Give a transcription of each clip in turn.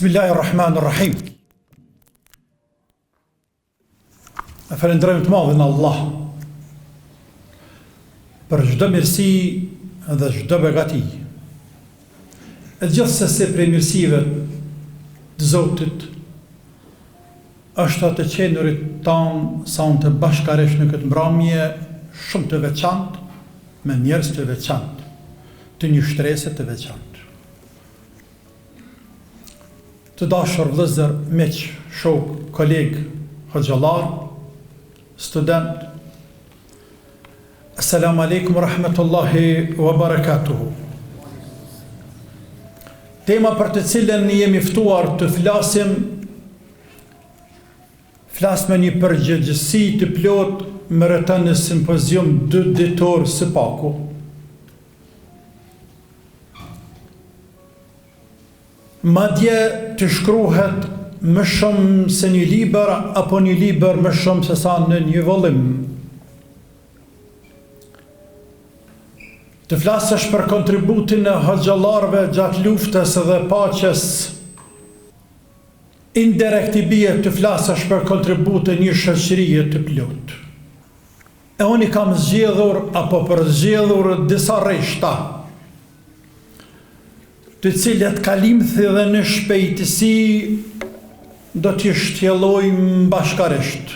Bismillahirrahmanirrahim. E falënderojmë të madhin Allah për çdo mirësi dhe çdo begati. E gjithsesi prej mirësive të Zotit është atë qenurit tanë sa unë të bashkaresh në këtë mbrëmje shumë të veçantë, me njerëz të veçantë, të një shtrese të veçantë. Të dashur vëllezër, miq, shok, koleg, hoxhallar, student, Assalamu alaikum rahmetullahi wa barakatuhu. Tema për të cilën jemi ftuar të flas me një përgjegjësi të plot me rëtën në simpozium 2 ditor së paku. Madje të shkruhet më shumë se një libër, apo një libër më shumë se sa në një vëllim. Të flasësh për kontributin e hoxhallarëve gjatë luftës dhe paqes, indirekt i bie të flasësh për kontributin një shoqërie të plot. E unë i kam zgjedhur apo përzgjedhur disa rreshta, të cilët kalimthi dhe në shpejtësi do t'i shtjellojmë bashkarisht,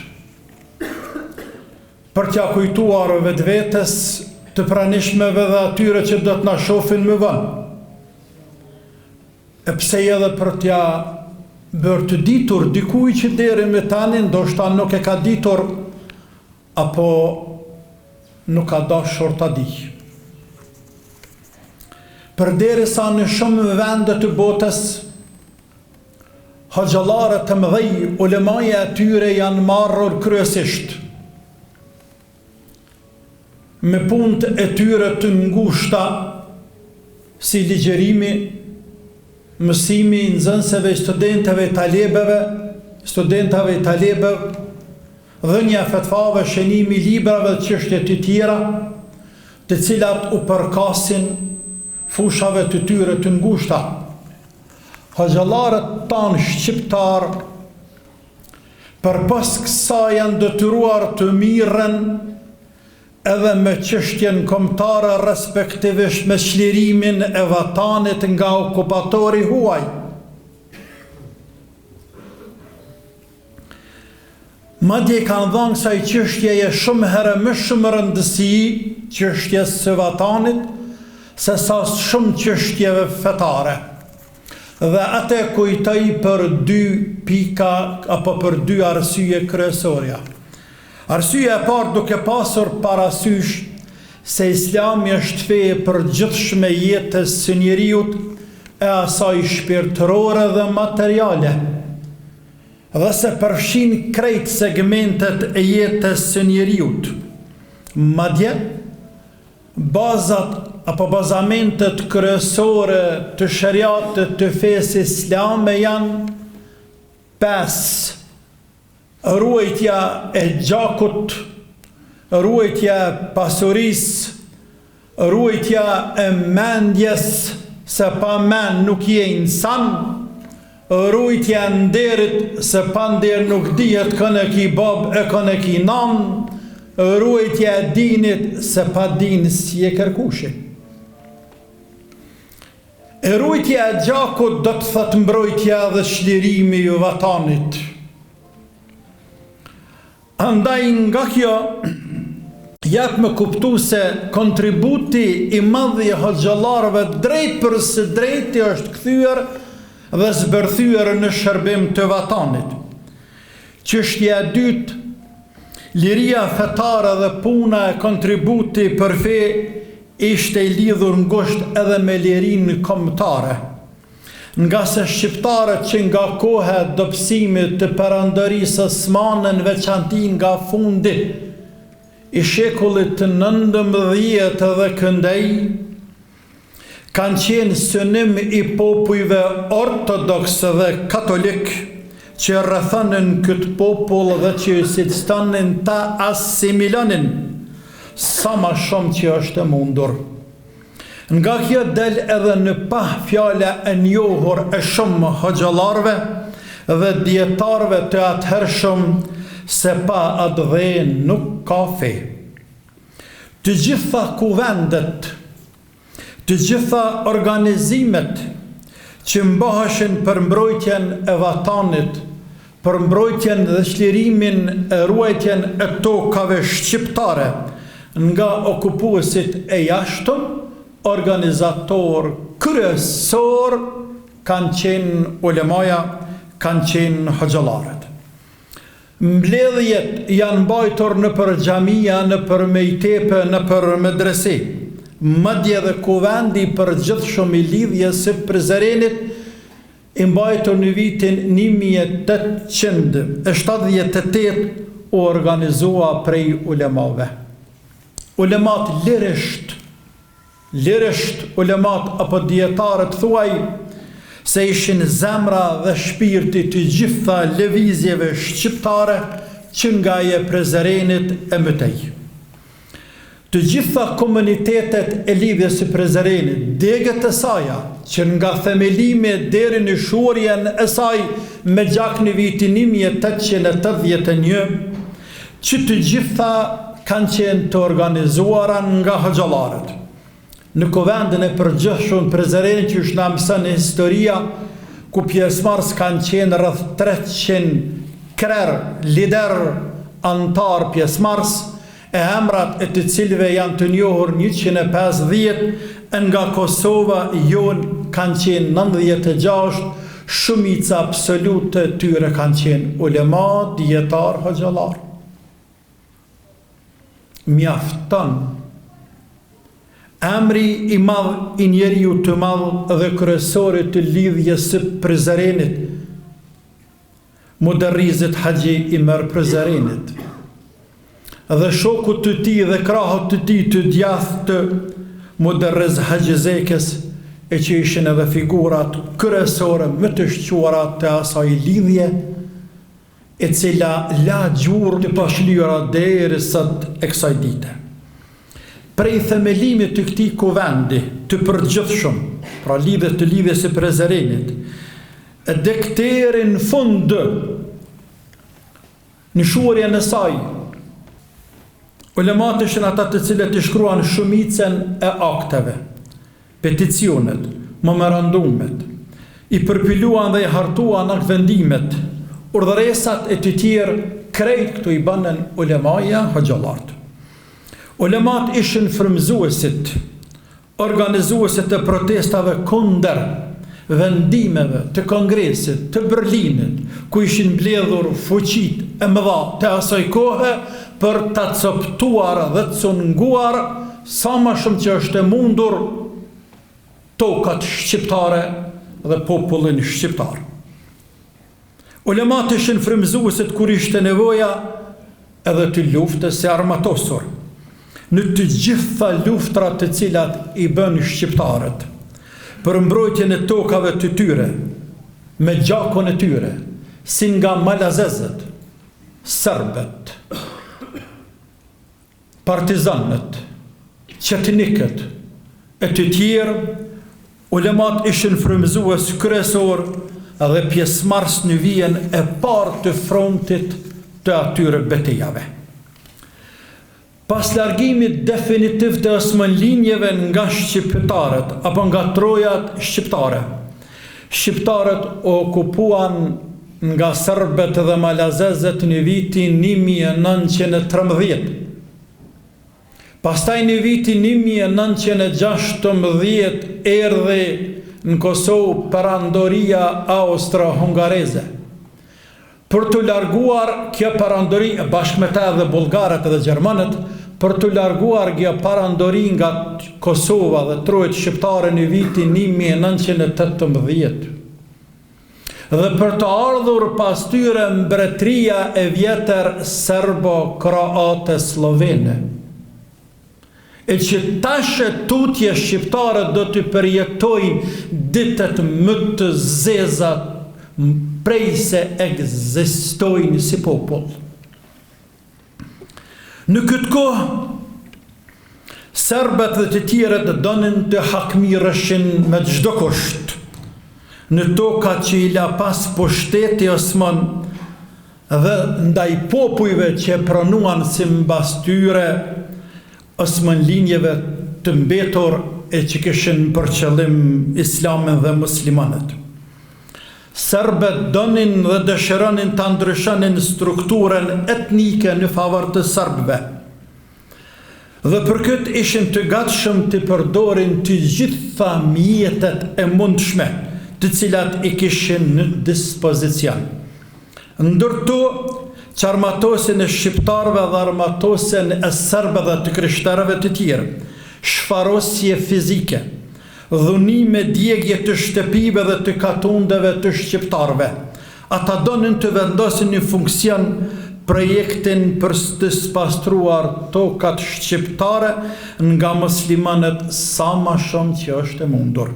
për t'ja kujtuar vetvetes të pranishmeve dhe atyre që do t'na shohin më vonë, e pse edhe për t'ja bërë të ditur dikuj që deri me tani ndoshta nuk e ka ditur apo nuk ka dashur ta di. Përderisa në shumë vende të botës, hoxhallarët të mëdhej, ulemaja e tyre janë marrur kryesisht me punët e tyre të ngushta, si ligjerimi, mësimi nxënësve, studentëve, talebeve, dhënia fetvave, shënimi librave dhe çështje të tjera, të cilat u përkasin fushave të tyre të ngushta. Hoxhallarët tanë shqiptar përpas kësaj janë detyruar të mirren edhe me çështjen kombëtare, respektivisht me çlirimin e vatanit nga okupatori huaj. Madje kanë dhënë kësaj çështjeje shumë herë më shumë rëndësi, çështjes së vatanit, se sa shumë çështjeve fetare. Dhe atë kujtoj për 2 pika apo për 2 arsye kryesorja. Arsyeja e parë duke pasur parasysh se Islami është fe e përgjithshme jetës së njeriut e asaj shpirtërore dhe materiale, dhe se përfshin krejt segmentet e jetës së njeriut. Madje bazat apo bazamentet kryesore të shariatit të fesë islame janë 5: ruajtja e gjakut, ruajtja e pasurisë, ruajtja e mendjes, se pa mend nuk je insan, ruajtja e nderit, se pa nder nuk dihet kënë e ki bab e kënë e ki nan, ruajtja e dinit, se pa din si e kërkushi. E ruajtja e gjakut do të thotë mbrojtja dhe çlirimi i vatanit. Andaj nga kjo jep me kuptu se kontributi i madh i hoxhallarëve drejt për së drejti është kthyer dhe zbërthyer në shërbim të vatanit. Çështja e dytë, liria fetare dhe puna e kontributi për fe ishte i lidhur ngushtë edhe me lirinë kombëtare, nga se shqiptarët që nga koha e dobësimit të perandorisë osmane, në veçanti nga fundi i shekullit të 19 dhe këndej, kanë qenë synim i popujve ortodoks dhe katolik që rrethonin këtë popull dhe që insistonin ta asimilonin sa ma shumë që është e mundur. Nga kjo del edhe në pah fjala e njohur e shumë hoxhallarëve dhe dietarëve të atëhershëm se pa atë dhe nuk ka fe. Të gjitha kuvendet, të gjitha organizimet që mbaheshin për mbrojtjen e vatanit, për mbrojtjen dhe çlirimin e ruajtjen e tokave shqiptare nga okupuesit e jashtëm, organizator kryesor kanë qenë ulemaja, kanë qenë hoxhallarët. Mbledhjet janë mbajtur në për xhamia, në për mejtepe, në për medrese. Madje dhe kuvendi për gjithshëm i lidhjes së Prizrenit i mbajtur në vitin 1878 u organizua prej ulemave. Ulemat lirisht ulemat apo dietarët thuaj se ishin zemra dhe shpirti të gjitha lëvizjeve shqiptare që nga e Prizrenit e mëtej. Të gjitha komunitetet e lidhjes së Prizrenit, degët e saja, që nga themelimi deri në shurjen e saj me gjak në vitin 1881, që të gjitha kanë qenë të organizuara nga hoxhallarët. Në kuvendin e përgjithshëm Prizrenit që është na mëson historia, ku pjesëmarrës kanë qenë rreth 300 krer, lider, antar pjesëmarrës, e emrat e të cilëve janë të njohur 150, nga Kosova jonë kanë qenë 96, shumica absolute tyre kanë qenë ulema, dietar, hoxhallar. Mjafton emri i madh i njeriu të madh dhe kryesori të lidhjes së Prizrenit, Mudarrizit Haxhi Imer Prizrenit, dhe shokut të tij dhe krahut të tij të djathtë të Mudarriz Haxhi Zekës, e që ishin edhe figurat kryesore më të shquara të asaj lidhje, e cila la gjurmë të pashlyera derisa e kësaj dite. Prej themelimit të këtij kuvendi të përgjithshëm, pra lidhjes të lidhjes së Prizrenit, dhe këteri në fund në shurjen e saj, ulemat ishin ata të cilët i shkruan shumicën e akteve, peticionet, memorandumet, i përpiluan dhe i hartuan vendimet, urdhëresat e të tjerë, krejt këtu i bënën ulemaja, hoxhallarët. Ulemat ishin frymëzuesit, organizuesit e protestave kundër vendimeve të Kongresit të Berlinit, ku ishin mbledhur fuqit e mëdha të asaj kohe për të coptuar dhe të cunguar sa më shumë që është e mundur tokat shqiptare dhe popullin shqiptar. Ulemat ishin frymëzuesit kur ishte nevoja edhe të luftës së armatosur, në të gjitha luftrat të cilat i bën shqiptarët, për mbrojtjen e tokave të tyre, me gjakon e tyre, si nga malazezët, serbët, partizanët, qetnikët, e të tjerë, ulemat ishin frymëzues kryesor dhe pjesëmarrës në vijën e parë të frontit të atyre betejave. Pas largimit definitiv të osmanlinjeve nga shqiptarët apo nga trojat shqiptare, shqiptarët okupuan nga serbët dhe malazezët në vitin 1913. Pastaj në vitin 1916 erdhi në Kosovë perandoria austro-hungareze. Për të larguar kjo perandori, bashkë me ta dhe bulgarët dhe gjermanët, për të larguar kjo perandori nga Kosova dhe trojët shqiptare në vitin 1918. Dhe për të ardhur pas tyre mbretëria e vjetër serbo-kroate slovene. E që tashe tutje shqiptare do të përjetojnë ditët më të zeza prej se ekzistojnë si popull. Në këtë kohë, Serbët dhe të tjerët donin të hakmirëshin me çdo kusht në tokat që i la pas pushteti Osman dhe ndaj popujve që pranuan si mbas tyre Osmanlinjeve të mbetur e që kishin për qëllim Islamin dhe muslimanët. Serbët donin dhe dëshironin të ndryshonin strukturën etnike në favor të serbëve. Dhe për këtë ishin të gatshëm të përdorin të gjitha mjetet e mundshme të cilat i kishin në dispozicion. Ndërto që armatosin e shqiptarëve dhe armatosin e serbëve dhe të krishterëve të tjerë, shfarosje fizike, dhunime djegje të shtëpive dhe të katundeve të shqiptarëve. Ata donin të vendosin një funksion projektin për të spastruar tokat shqiptare nga muslimanët sa ma shumë që është e mundur.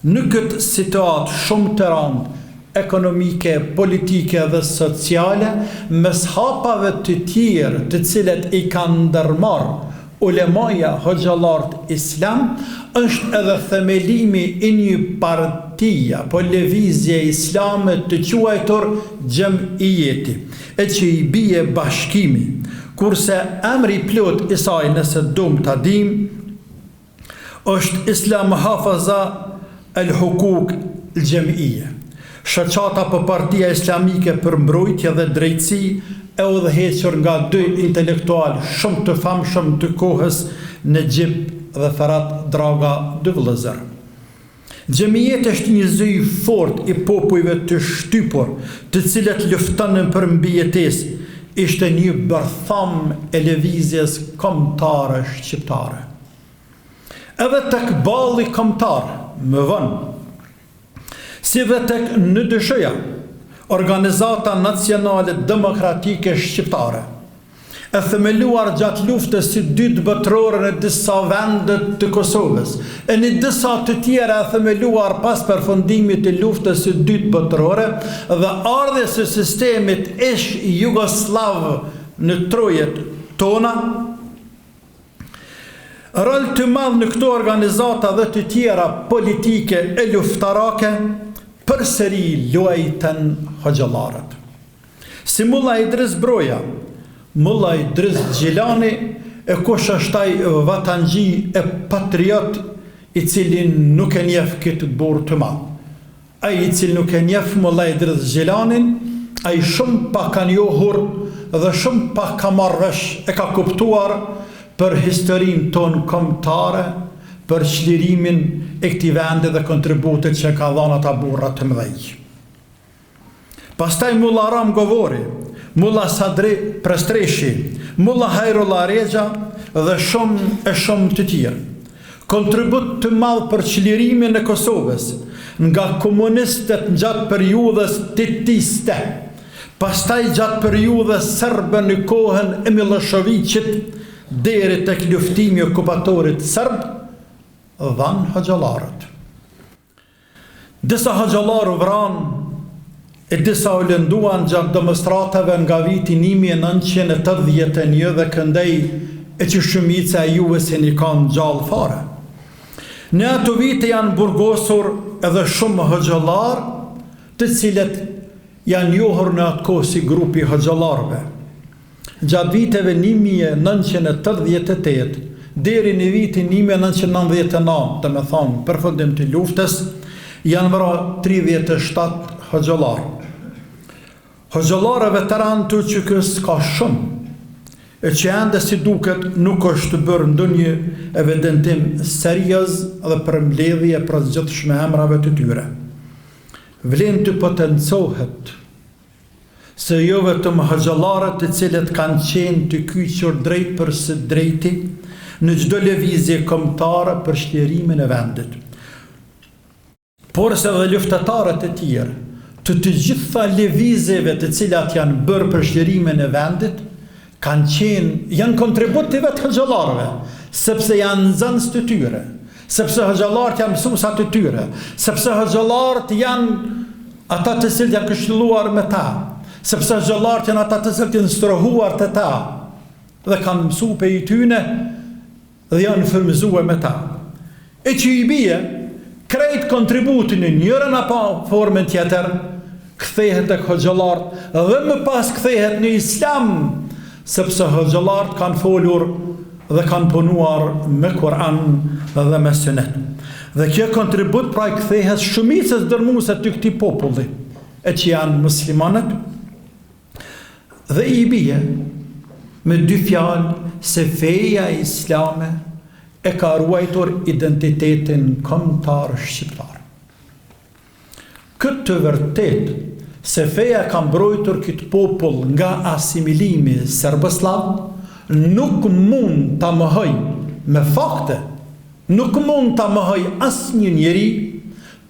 Në këtë situatë shumë të rëndë, ekonomike, politike dhe sociale, mes hapave të tjerë të cilet i kanë ndërmarrë ulemaja hoxhallarët islam, është edhe themelimi i një partia, po lëvizje islame të quajtur Xhamijeti, e që i bie bashkimi, kurse emri plot i saj, nëse dum ta dim, është Islam Hafaza al-Hukuk al-Jamia, shoqata për partia islamike për mbrojtje dhe drejtësi, e udhëhequr nga dy intelektual shumë të famshëm të kohës, Nejib dhe Ferhat Draga, dy vëllezër. Xhamijeti është një zë i fortë i popujve të shtypur, të cilët luftonin për mbijetesë, ishte një bërtham e lëvizjes kombëtare shqiptare. Edhe tek balli kombëtar, më vonë, si dhe tek NDSH-ja, Organizata Nacionale Demokratike Shqiptare, e themeluar gjatë luftës së dytë botërore në disa vende të Kosovës, e në disa të tjera e themeluar pas përfundimit të luftës së dytë botërore dhe ardhjes së sistemit ish-jugoslav në trojet tona, rol të madh në këto organizata dhe të tjera politike e luftarake përsëri luajtën hoxhallarët. Si Mulla Idris Broja, Mulla Idris Gjilani e kushashtaj vatanxhi e patriot i cili nuk e njeh këtë burr të madh. Ai i cili nuk e njeh Mulla Idris Gjilanin, ai shumë pak ka njohur dhe shumë pak ka marrë vesh, e ka kuptuar për historinë tonë kombëtare, për çlirimin e këtij vendi dhe kontributet që ka dhënë ata burra të mëdhenj. Pastaj Mulla Ram Govori, Mulla Sadri Prestreshi, Mulla Hajrullah Rexha dhe shumë të tjerë. Kontribut të madh për çlirimin e Kosovës nga komunistët gjatë periudhës titiste, pastaj gjatë periudhës serbe në kohën e Miloševićit deri tek luftimi i okupatorit serb, dhanë hoxhallarët. Disa hoxhallarë u vranë e disa u lënduan gjatë demonstratave nga viti 1981 dhe këndej e që shumica e juve se një kanë gjallë fare. Në ato vite janë burgosur edhe shumë hoxhallarë të cilët janë njohur në atë kohë si grupi hoxhallarëve. Gjatë viteve 1988 deri në vitin 1999, të me thonë, përfundim të luftës, janë vrarë 37 hoxhallarë. Hoxhallarë veteran të që ka shumë, e që ende si duket nuk është bërë ndonjë evidentim serioz dhe përmbledhje për zgjidhshme emrave të tyre. Vlen të potencohet se jo vetëm hoxhallarët të cilët kanë qenë të kyçur drejt për së drejti në çdo lëvizje kombëtare për shlirimin e vendit, por se dhe luftatarët e tjerë të gjitha lëvizjeve të cilat janë bërë për shlirimin e vendit janë kontributive të hoxhallarëve, sepse janë nxënës të tyre, sepse hoxhallarët janë mësuesat të tyre, sepse hoxhallarët janë ata të cilët janë këshilluar me ta, sepse hoxhallarët janë ata të cilët janë instruuar të ta dhe kanë mësuar pe i tyne dhe janë frymëzuar me ta. E që i bie, krejt kontributin në njërën apo formën tjetër, kthehet tek hoxhallarët dhe më pas kthehet në islam, sepse hoxhallarët kanë folur dhe kanë punuar me Kur'an dhe me Sunet. Dhe kjo kontribut pra i kthehet shumicës dërmuese të këtij populli, e që janë muslimanët, dhe i bie me dy fjalë se feja islame e ka ruajtur identitetin kombëtar shqiptar. Këtë të vërtet se feja ka mbrojtur këtë popull nga asimilimi serbëslav, nuk mund ta mohoj me fakte, nuk mund ta mohoj asnjë njeri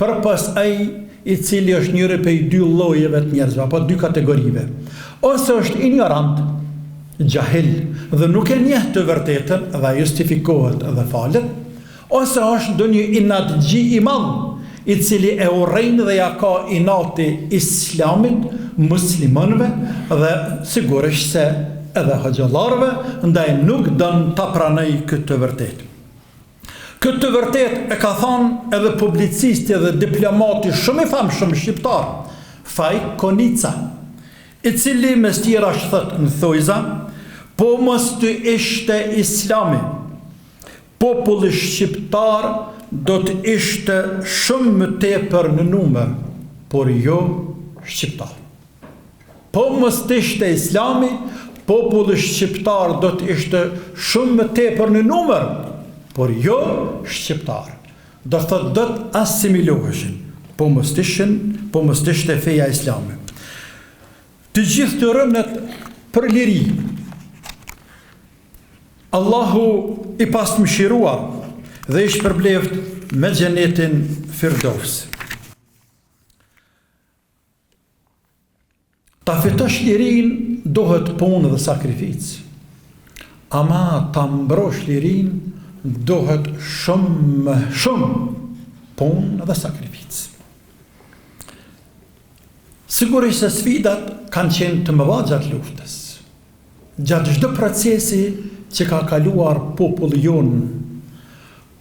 përpas ai i cili është njëri prej dy llojeve të njerëzve, apo dy kategorive. Ose është ignorant, gjahil dhe nuk e njeh të vërtetën dhe justifikohet dhe falet, ose është ndonjë inatgji i madh i cili e urrejn dhe ja ka inati islamit, muslimanëve dhe sigurisht se edhe hoxhallarëve, ndaj nuk don ta pranoj këtë të vërtetë. Këtë të vërtet e ka thonë edhe publicisti dhe diplomati shumë i famshëm shqiptar, Faik Konica, i cili mes tjera thot në thojza, po mos të ishte islami, populli shqiptar do të ishte shumë më tepër në numër, por jo shqiptar. Po mos të ishte islami, populli shqiptar do të ishte shumë më tepër në numër, por jo shqiptar. Do thot do të asimiloheshin, po mos të ishte feja islame. Të gjithë të rëmnet për liri, Allahu i pasmëshiruar dhe i shpërbleft me xhenetin Firdevs. Ta fitosh lirin dohet punë dhe sakrificë, ama ta mbrosh lirin dohet shumë punë dhe sakrificë. Sigurisht se sfidat kanë qenë të mëdha gjatë luftës. Gjatë çdo procesi që ka kaluar populli jonë,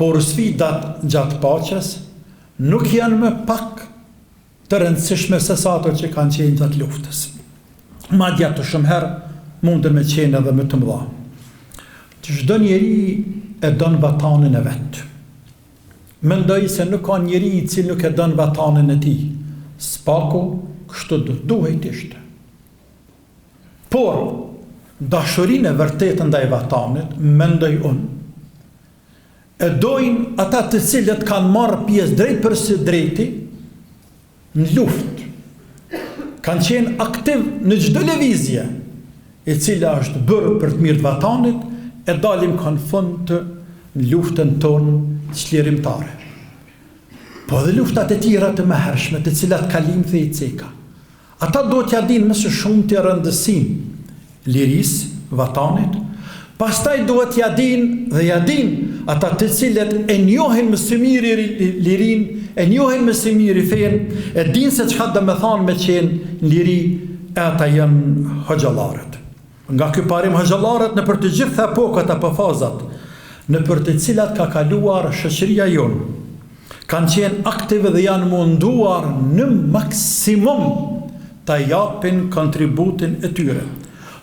por sfidat gjatë paqes nuk janë më pak të rëndësishme se sa ato që kanë qenë gjatë luftës. Madje ato shumë herë mundën me qenë edhe më të mëdha. Çdo njeri e don vatanin e vet. Mendoj se nuk ka njeri i cili nuk e don vatanin e tij. Spaku kështu duhet ishte. Por dashurinë e vërtetë ndaj vatanit, mendoj unë, e dojnë ata të cilët kanë marrë pjesë drejt për së drejti në luftë. Kanë qenë aktiv në çdo lëvizje e cila është bërë për të mirë të vatanit, e dalim kanë fund në luftën tonë çlirimtare. Po dhe luftat e tjera të mëhershme, të cilat kalim dhe i ceka. Ata do t'ja dinë më së shumë të rëndësinë lirisë, vatanit, pastaj duhet ja dinë dhe ja dinë ata të cilët e njohin më së miri lirin, e njohin më së miri fenë, e dinë se çka do të thonë me qenë liri, e ata janë hoxhallarët. Nga ky parim hoxhallarët në për të gjitha epokat apo fazat në për të cilat ka kaluar shoqëria jonë, kanë qenë aktive dhe janë munduar në maksimum ta japin kontributin e tyre,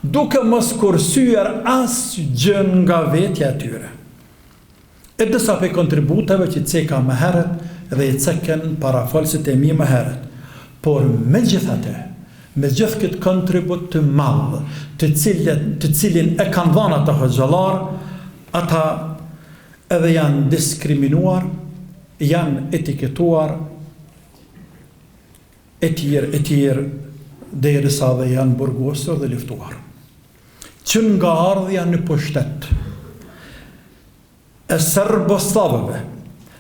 duke mos kursyer asgjë nga vetja e tyre. E disa pe kontributeve që ceka më herët dhe i ceken para folësit e mi më herët. Por me gjithë këtë kontribut të madhë, të cilin e kanë dhënë ata hoxhallar, ata edhe janë diskriminuar, janë etiketuar, e tjerë, derisa dhe janë burgosur dhe luftuar. Që nga ardhja në pushtet e serboslavëve,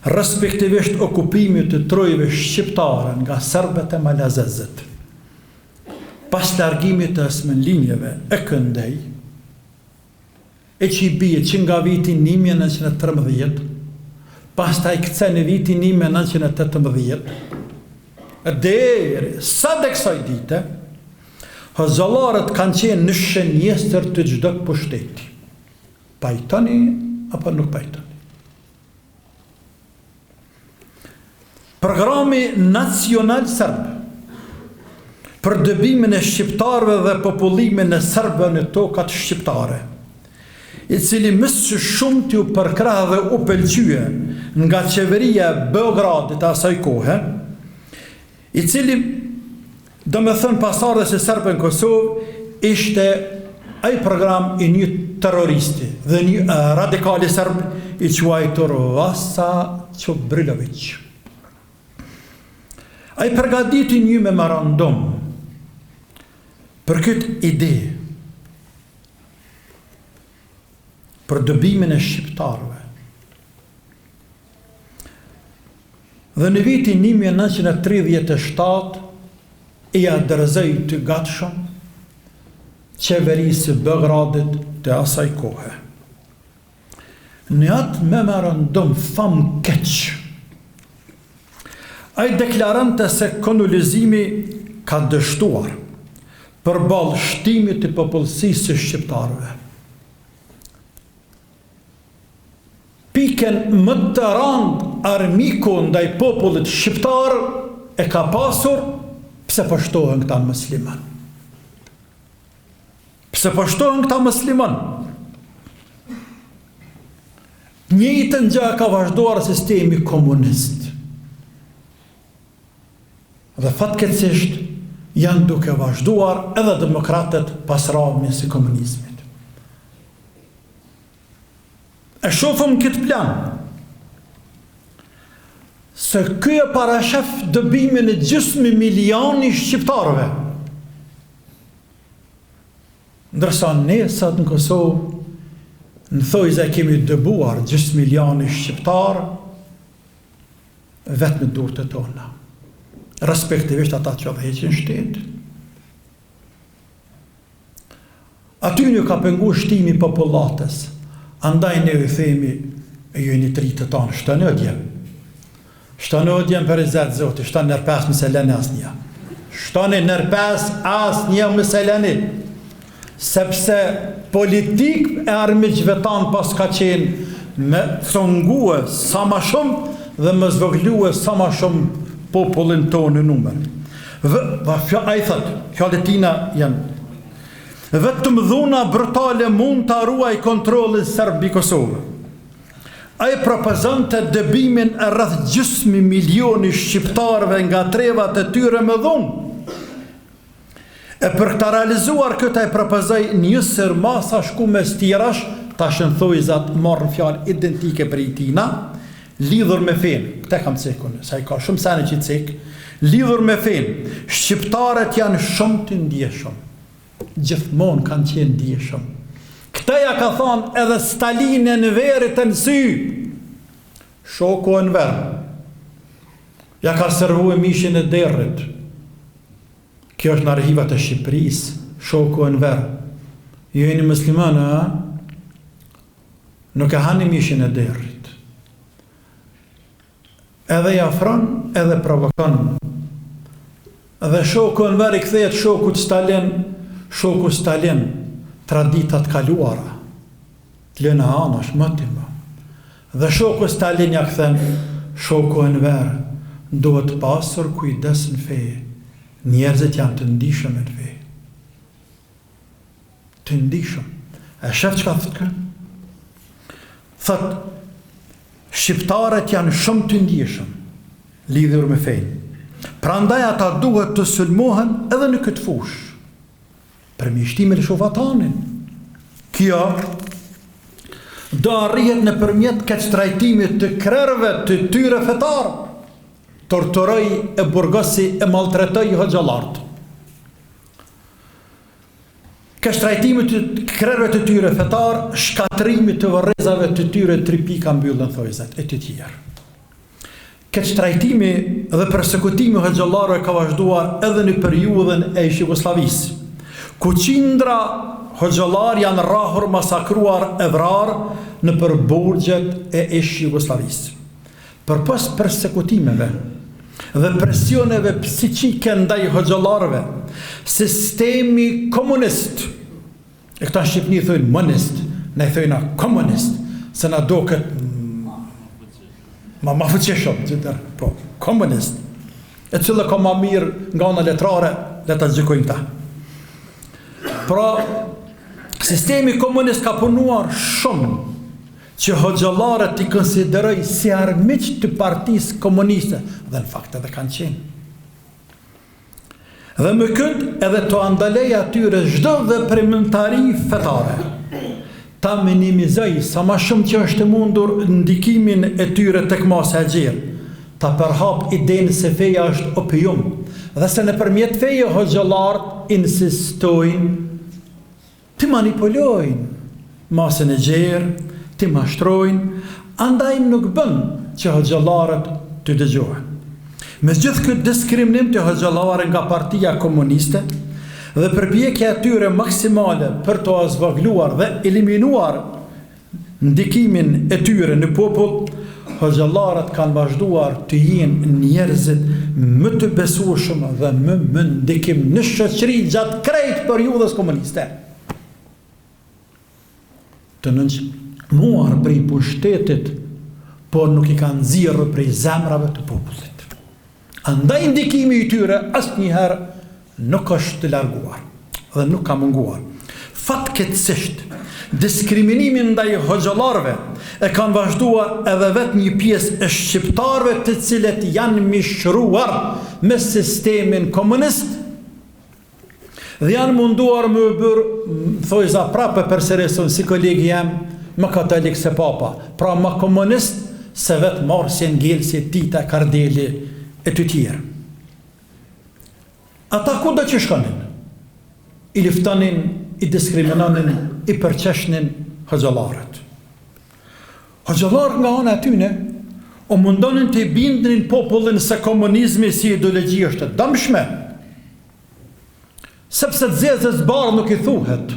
respektivisht okupimit të trojve shqiptare nga serbet e malazezët, pas largimit të Osmanlinjeve e Këndej, e që i bie që nga vitin 1913, pas taj këtëse në vitin 1918, deri sa dhe kësaj dite, hoxhallarët kanë qenë në shënjestër të çdo pushteti. Pajtoni apo nuk pajtoni. Programi nacional serb për dëbimin e shqiptarëve dhe popullimin e serbëve në tokat shqiptare, i cili më së shumti u përkrah dhe u pëlqye nga qeveria e Beogradit asaj kohe, i cili, do me thënë pasardhës e serbë në Kosovë, ishte ai program i një terroristi dhe një radikali serb i quajtur Vasa Čobrilović. Ai përgatiti një memorandum për këtë ide, për dëbimin e shqiptarëve. Dhe në vitin 1937 i adresoi të gatshëm qeverisë Beogradit të asaj kohe. Në atë memorandum famkeq, ai deklarante se kolonizimi ka dështuar përballë shtimit të popullsisë së shqiptarëve. Pikën më të rëndë armiku ndaj popullit shqiptar e ka pasur pse pështohen këta musliman. Pse pështohen këta musliman? Njëjtën gjë ka vazhduar sistemi komunist. Dhe fatkeqësisht janë duke vazhduar edhe demokratët pas rrahjes së komunizmit. E shofëm këtë plan, se ky e parashef dëbimin e gjysmë milioni shqiptarëve. Ndërsa ne sot në Kosovë, në thojza kemi dëbuar gjysmë milioni shqiptarë vetëm me durët e tona, respektivisht ata që heqin shtetin. Aty një ka pengu shtimi popullatës. Andaj ne u themi e ju një tritë të tonë, shtanodjem. Shtanodjem për i zetë zotë, shtanë nërpes më seleni asnja. Shtanë nërpes asnja më seleni. Sepse politik e armiqve tanë pas ka qenë me thongue sa ma shumë dhe me zvogluë sa ma shumë popullin tonë në numër. A i thëtë, fjallet tina janë, vetëm dhuna brutale mund të ruaj kontrolin serb i Kosovë. Ai propozonte dëbimin e rreth gjysmë milioni shqiptarëve nga trevat e tyre me dhunë. E për të realizuar këtë ai propozoi një sërmasa shku me stirash, tash në thojzat marrën fjalë identike për i tina, lidhur me fenë. Këte kam cekun, sa i ka shumë sene që i cek, lidhur me fenë. Shqiptarët janë shumë të ndjeshëm. Gjithmonë kanë qenë ndjeshëm. Këta ja ka thonë edhe Staline në verit të nësy, shoku e në verë. Ja ka servu e mishin e derrit. Kjo është në arhivat e Shqipërisë, shoku e në verë. Jo e një muslimanë, nuk e hani mishin e derrit. Edhe ja afron, edhe provokon. Edhe shoku e në verë i kthehet shokut Shoku Stalin, traditat kaluara, të lënë anash, më të më. Dhe shoku Stalin ja këthen, shoku e në verë, duhet pasur kujdes në feje. Njerëzit janë të ndishëm e në feje. Të ndishëm. E shef që ka thëtë kërë? Thëtë, shqiptarët janë shumë të ndishëm, lidhur me fejnë. Pra ndaj ata duhet të sulmohen edhe në këtë fushë. Për mishtimin e shofatanin. Kjo do arrihet në përmjet këtë trajtimit të krerëve të tyre fetarë, torturoj e burgosi e maltretoj hoxhallartë. Këtë trajtimit të krerëve të tyre fetarë, shkatrimit të vërrezave të tyre tripika mbyllën thojzat e të tjerë. Këtë trajtimi dhe persekutimi hoxhallarëve ka vazhduar edhe në periudhën e Jugosllavisë, ku qindra hoxhallar janë rrahur, masakruar e vrarë në përburgjet e Jugosllavisë. Përpas persekutimeve dhe presioneve psiqike ndaj hoxhallarëve, sistemi komunist, e këta në Shqipni thujnë monist, ne thujna komunist, se na duket ma fuqishëm, po, komunist, e cila ka ma mirë nga ana letrare, le ta gjykojnë ta. Pra, sistemi komunist ka punuar shumë që hoxhallarët i konsideroj si armiq të partisë komuniste, dhe në fakt edhe kanë qenë. Dhe me këtë edhe të andalej atyre çdo veprimtari fetare, ta minimizoj sa ma shumë që është mundur ndikimin e tyre tek masa e gjerë, ta përhap idenë se feja është opium, dhe se nëpërmjet feje hoxhallarët insistojnë të manipulojnë masën e gjerë, të mashtrojnë, andaj nuk bën që hoxhallarët të dëgjohen. Me gjithë këtë diskriminim të hoxhallarëve nga partia komuniste dhe përpjekja e tyre maksimale për të azvagluar dhe eliminuar ndikimin e tyre në popull, hoxhallarët kanë vazhduar të jenë njerëzit më të besueshëm dhe më ndikim në shoqëri gjatë krejt periudhës komuniste. Të nënçmuar prej pushtetit, por nuk i kanë nxjerrë prej zemrave të popullit. Andaj ndikimi i tyre asnjëherë nuk është të larguar dhe nuk ka munguar. Fatkeqësisht, diskriminimin ndaj hoxhallarëve e kanë vazhduar edhe vetë një pjesë e shqiptarëve të cilët janë mishruar me sistemin komunist dhe janë munduar më bërë, thojza prapë përseresun si kolegi jam, më katolik se papa, pra më komunist se vetë Marsin, Gelsi, Tita, Kardeli e të tjerë. Ata ku do që shkonin? I luftonin, i diskriminonin, i përqeshnin hoxhallarët. Hoxhallarët nga ana e tyre u mundonin të bindnin popullin se komunizmi si ideologji është e dëmshme, sepse zezës barë nuk i thuhet,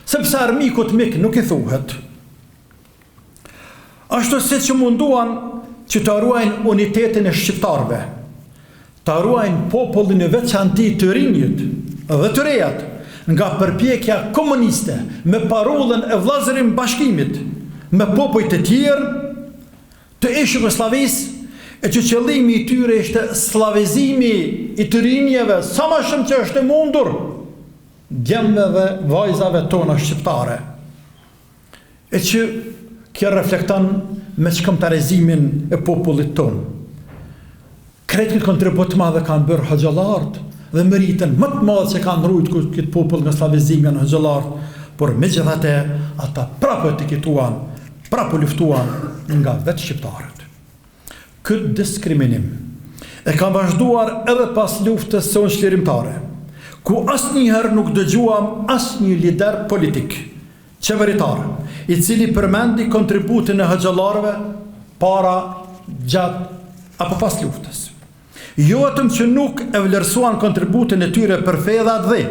sepse armikut mik nuk i thuhet. Ashtu si që munduan që të ruajnë unitetin e shqiptarve, të ruajnë popullin e veçanti të rinjit dhe të rejat nga përpjekja komuniste me parullën e vllazërim bashkimit me popujt e tjerë të Jugosllavisë, e që qëllimi i tyre ishte slavizimi i të rinjeve sa më shumë që është mundur djemve dhe vajzave tona shqiptare, e që kjo reflekton me çkëmbëtarizimin e popullit ton. Kretë këtë kontribut madhe kanë bërë hoxhallarët dhe meritën më të madhe që kanë rujtë këtë popull nga slavizimi në hoxhallarët, por megjithatë ata prapë të kituan, prapë luftuan nga vetë shqiptarët. Këtë diskriminim e ka vazhduar edhe pas luftës së çlirimtare, ku asnjëherë nuk dëgjuam asnjë lider politik, qeveritar, i cili përmendi kontributin e hoxhallarëve para, gjatë apo pas luftës. Jo vetëm që nuk e vlerësuan kontributin e tyre për fe dhe atë dhe,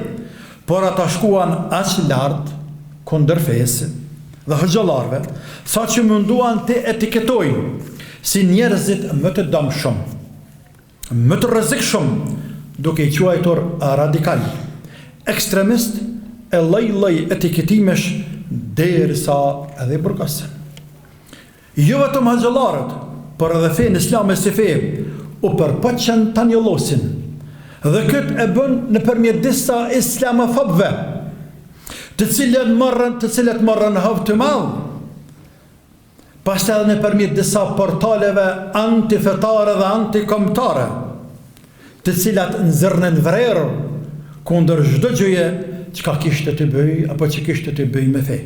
por ata shkuan aq lart kundër fesë dhe hoxhallarëve, sa që munduan të etiketojnë si njerëzit më të dëmshëm, më të rrezikshëm, duke i quajtur radikal, ekstremist e lloj-lloj etiketimesh derisa edhe burgosen. Jo vetëm hoxhallarët, por edhe fenë islame si fe u përpoqën ta njollosin, dhe këtë e bën nëpërmjet disa islamofobëve, të cilët marrën havë të madh, pastaj edhe nëpërmjet disa portaleve antifetare dhe antikombëtare, të cilat nxirrnin vrerë kundër çdo gjëje çka kishte të bëjë apo që kishte të bëjë me fe.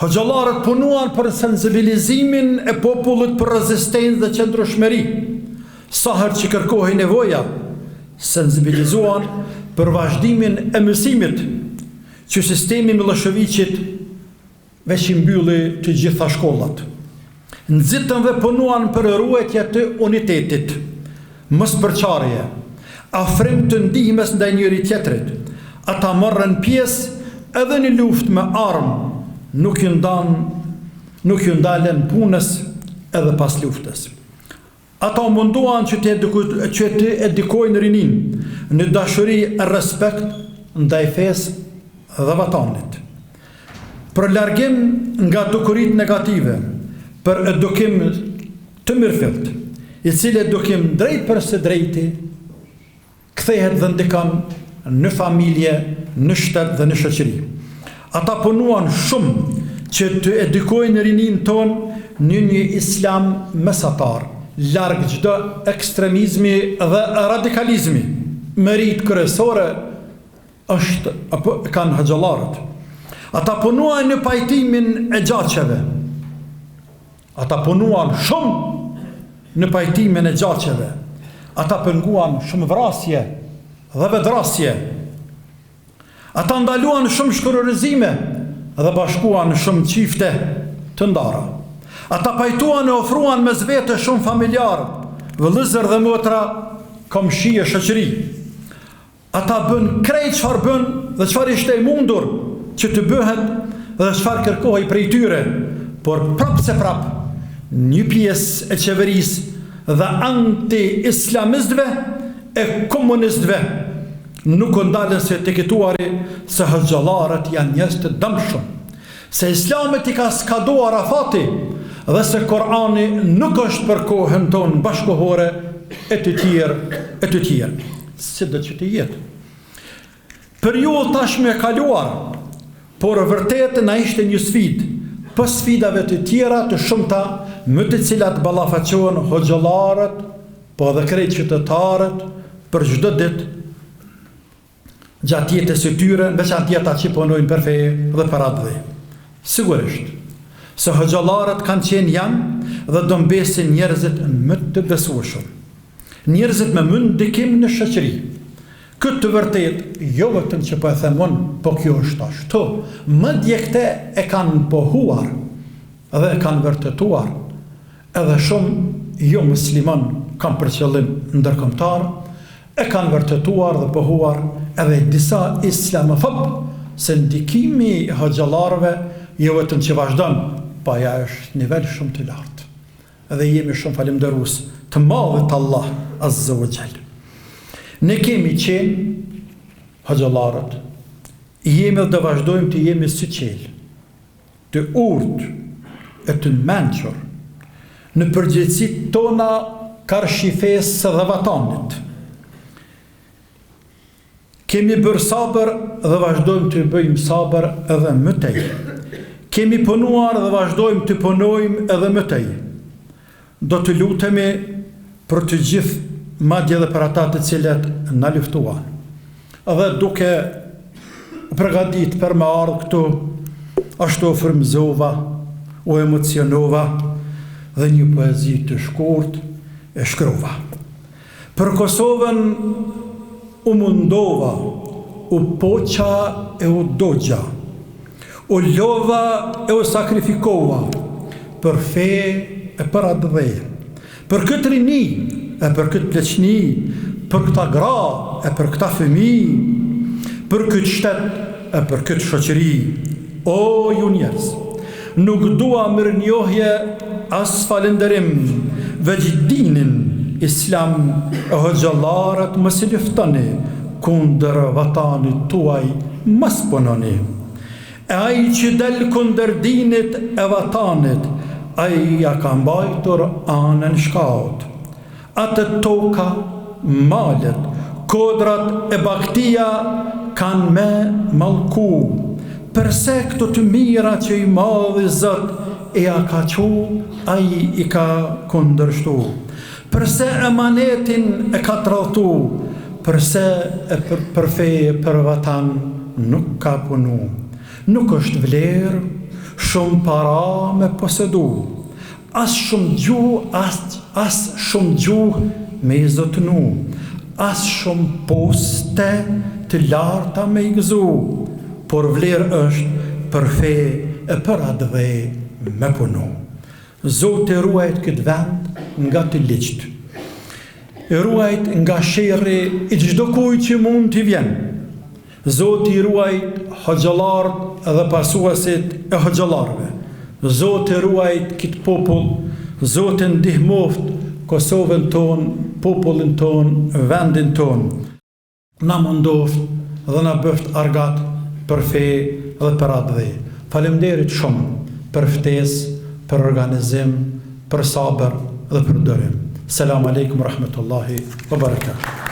Hoxhallarët punuan për sensibilizimin e popullit për rezistencë dhe qëndrueshmëri. Sa herë që kërkohej nevoja, sensibilizuan për vazhdimin e mësimit, që sistemi Miloševićit veç i mbylli të gjitha shkollat. Nxitën dhe punuan për ruajtje të unitetit, mospërçarje, afrim të ndihmës ndaj njëri tjetrit. Ata morën pjesë edhe në luftë me armë, nuk ju ndalen punës edhe pas luftës. Ata munduan që të edukojnë rinin në dashuri e respekt ndaj fesë dhe vatanit. për largim nga dukurit negative, për edukim të mirëfillt, i cili edukim drejt për së drejti, kthehet dhe ndikon në familje, në shtet dhe në shoqëri. Ata punuan shumë që të edukojnë rinin ton në një islam mesatar, larg çdo ekstremizmi dhe radikalizmi. Merit kryesore kanë hoxhallarët. Ata punuan në pajtimin e gjaqeve. Ata punuan shumë në pajtimin e gjaqeve. Ata penguan shumë vrasje dhe vedrasje. Ata ndaluan shumë shkërorëzime dhe bashkuan shumë çifte të ndara. Ata pajtuan e ofruan mes vete shumë familjar, vëllëzër dhe motra, komshi e shoqëri. Ata bën krejt çfarë bën dhe çfarë ishte e mundur që të bëhet dhe çfarë kërkohej prej tyre, por prap se prap një pjesë e qeverisë dhe anti-islamistëve e komunistëve nuk ndalen se etiketuari se hoxhallarët janë njerëz të dëmshëm, se Islamit i ka skaduar Arafati dhe se Kurani nuk është për kohën tonë bashkohore e të tjerë. Si do që të jetë. Periudhë tashmë e kaluar, por vërtet na ishte një sfidë, për sfidave të tjera të shumta me të cilat ballafaqohen hoxhallarët, po edhe krejt qytetarët për çdo ditë gjatë jetës së tyre, veçantë ata që punojnë për fe dhe për atë. Sigurisht, se hoxhallarët janë dhe do mbesin njerëzit më të besueshëm, njerëzit me më ndikim në shoqëri. Këtë të vërtet, jo vetëm që po e themon, po kjo është ashtu, madje këte e kanë pohuar dhe e kanë vërtetuar, edhe shumë jo musliman kanë për qëllim ndërkombëtar, e kanë vërtetuar dhe pohuar edhe disa islamofob, se ndikimi i hoxhallarëve jo vetëm që vazhdon, pa ja është nivel shumë të lartë. Edhe jemi shumë falënderues të madhit Allah Azza wa Jall. Ne kemi qenë hoxhallarët, jemi dhe vazhdojmë të jemi si qelë, të urtë e të menqër, në përgjithësit tona karshifesë dhe vatanit. Kemi bërë sabër dhe vazhdojmë të bëjmë sabër edhe më tej. Kemi punuar dhe vazhdojmë të punojmë edhe më tej. Do të lutemi për të gjithë, madje dhe për ata të cilët na luftuan. Edhe duke përgatit për me ardhë këtu, ashtu frymëzova, u emocionova dhe një poezi të shkurt e shkrova. Për Kosovën u mundova, u poqa e u dogja, u lova e u sakrifikova, për fe e për atë dhe, për këtë rini e për këtë pleqni, për këta gra e për këta fëmi, për këtë shtet e për këtë shoqëri. O ju njerëz, nuk dua mirënjohje as falënderim, veç dinin Islam e hoxhallarët mos i luftoni kundër vatanit tuaj, mos punoni. E ai që del kundër dinit e vatanit, ai ja ka mbajtur anën shkaut. Atë toka, malet, kodrat e baktia kanë me mallku. Përse këto të mira që i madhi Zot e ja ka qu, ai i ka kundërshtu. Përse emanetin e ka tradhtu, përse e për fe për vatan nuk ka punu. Nuk është vlerë shumë para me posedu, as shumë gjuh, as shumë gjuh me i zotënu, as shumë poste të larta me i gëzu, por vlerë është për fe e për atë dhe me punu. Zotë e ruajt këtë vend nga të liqt, e ruajt nga sherri i çdo kuj që mund t'i vjen. Zotë i ruajt hoxhallarët dhe pasuesit e hoxhallarëve. Zotë e ruajt këtë popull, Zotë ndihmoft Kosovën ton, popullin ton, vendin ton. Na mundoft dhe na bëft argat për fe dhe për atë dhe. Faleminderit shumë për ftesë, për organizim, për sabër dhe për dërim. Selam aleikum rahmetullahi wa barakatuh.